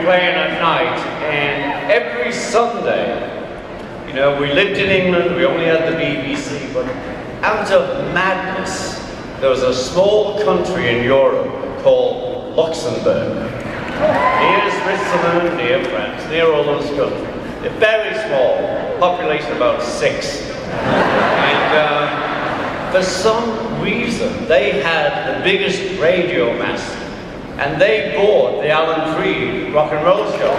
playing at night, and every Sunday, you know, we lived in England, we only had the BBC, but out of madness, there was a small country in Europe called Luxembourg. Near Switzerland, near France, near all those countries. They're very small, population about 6. And for some reason, they had the biggest radio mast, and they bought the Alan Freed rock and roll show.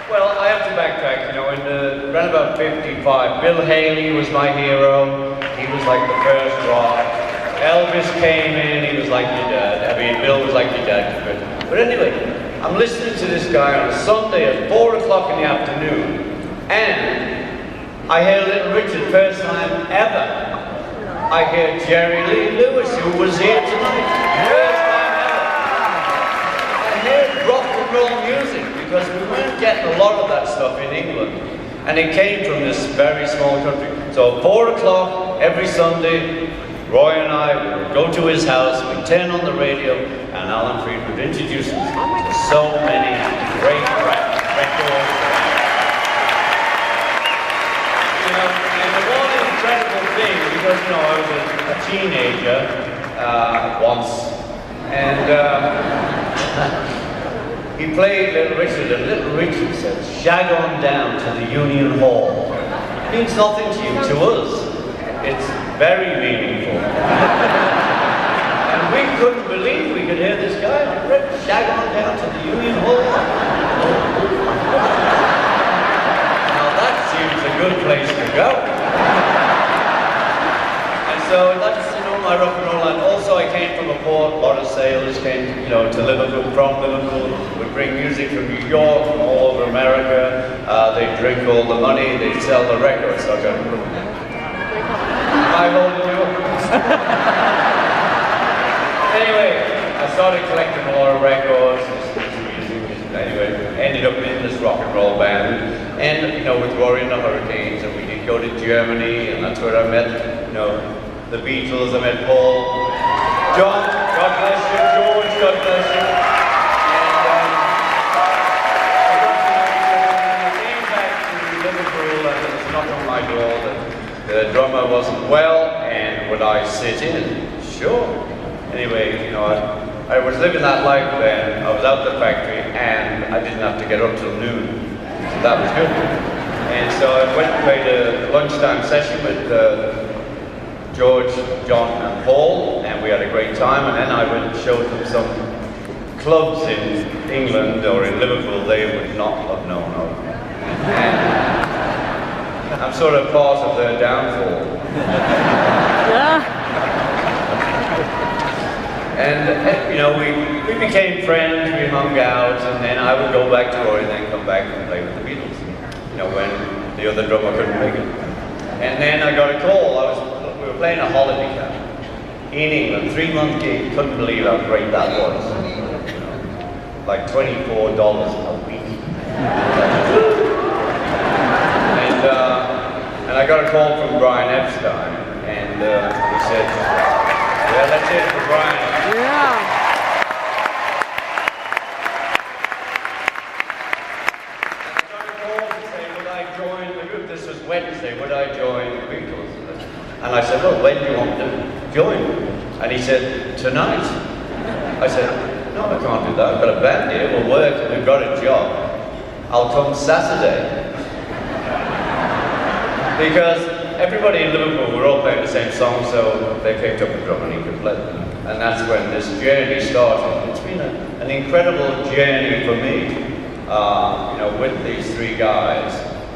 Well, I have to backtrack, you know, around about 55, Bill Haley was my hero. He was like the first rock. Elvis came in, he was like your dad. I mean, Bill was like your dad. But anyway, I'm listening to this guy on a Sunday at 4 o'clock in the afternoon, and I hear Little Richard, first time ever. I hear Jerry Lee Lewis, who was here tonight. First time ever. I heard rock and roll music, because we weren't getting a lot of that stuff in England. And it came from this very small country. So 4 o'clock every Sunday, Roy and I would go to his house, we'd turn on the radio, and Alan Freed would introduce us to so many great records. You know, and the one incredible thing, because, you know, I was a teenager once, and he played Little Richard, and Little Richard said, "Shag on down to the Union Hall." It means nothing to you, to us. It's very meaningful. And we couldn't believe we could hear this guy, "Shag on down to the Union Hall." Now that seems a good place to go. And so that's, you know, my rock and roll. And also I came from a port, a lot of sailors came, you know, to Liverpool, from Liverpool, would bring music from New York, from all over America. They'd drink all the money, they'd sell the records. So I got, am I holding you? Anyway, I started collecting a lot of records, anyway, ended up in this rock and roll band. And, you know, with Rory and the Hurricanes, and we did go to Germany, and that's where I met, you know, the Beatles. I met Paul, John, God bless you, George, God bless you. And I came back to Liverpool, and there was a knock on my door that the drummer wasn't well, and would I sit in? Sure. Anyway, you know, I was living that life then. I was out the factory, and I didn't have to get up till noon. So that was good. And so I went and played a lunchtime session with George, John and Paul, and we had a great time. And then I went and showed them some clubs in England or in Liverpool they would not have known of. And I'm sort of part of their downfall. And, you know, we became friends, we hung out, and then I would go back to Rory and then come back and play with the Beatles, you know, when the other drummer couldn't make it. And then I got a call. We were playing a holiday camp in England, 3-month gig. Couldn't believe how great that was. You know, like $24 a week. And I got a call from Brian Epstein, and he said, "Yeah, that's it for Brian." Yeah. And I got a call to say, would I join the group? This was Wednesday. Would I join the Beatles? And I said, "Well, when do you want to join?" And he said, "Tonight." I said, "No, I can't do that. I've got a band here. We'll work. We've got a job. I'll come Saturday." Because everybody in Liverpool were all playing the same song, so they picked up a drum and he could play. And that's when this journey started. It's been an incredible journey for me, you know, with these 3 guys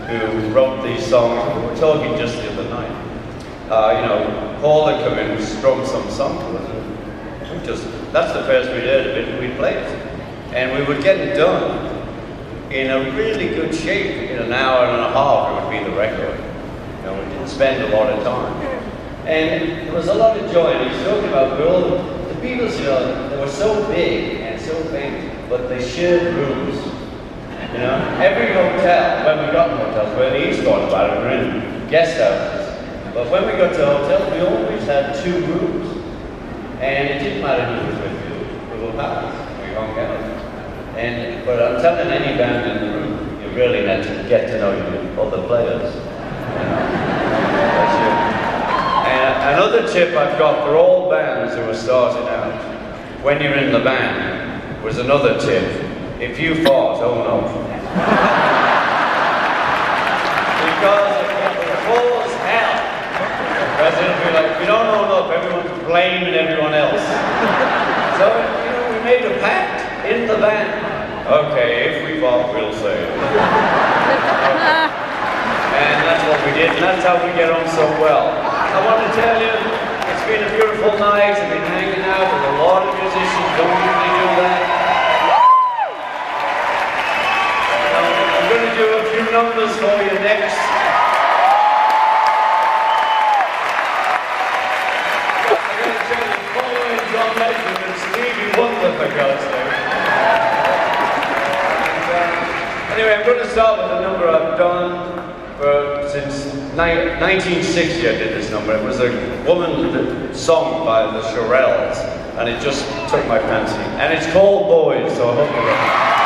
who wrote these songs. We were talking just the other night. You know, Paul had come in and strummed some song to us. That's the first we'd heard of it, and we'd play it. And we would get it done in a really good shape. In an hour and a half, it would be the record. You know, we didn't spend a lot of time. And there was a lot of joy. And he's talking about the Beatles, you know, they were so big and so famous, but they shared rooms You know, every hotel, when we got in hotels, we're in the East Coast about it, we're in guest houses. But when we got to hotels, we always had 2 rooms. And it didn't matter who was with you, we were pals, we hung out. But I'm telling any band in the room, you really need to get to know your other players. That's you. And another tip I've got for all bands who are starting out, when you're in the band, was another tip. If you fart, oh no. Because it will cause hell. Because it'll be like, we don't own up, everyone's blaming everyone else. So, you know, we made a pact in the band. Okay, if we fart, we'll say it. Okay. And that's what we did, and that's how we get on so well. I want to tell you, it's been a beautiful night. I've been hanging out with a lot of musicians, don't usually do that. I'm going to do a few numbers for you next. I'm going to tell you, following John Legend and Stevie Wonder, for God's sake. Anyway, I'm going to start with a number I've done since 1960. I did this number. It was a woman song by the Shirelles, and it just took my fancy. And it's called Boys, so I hope you like it.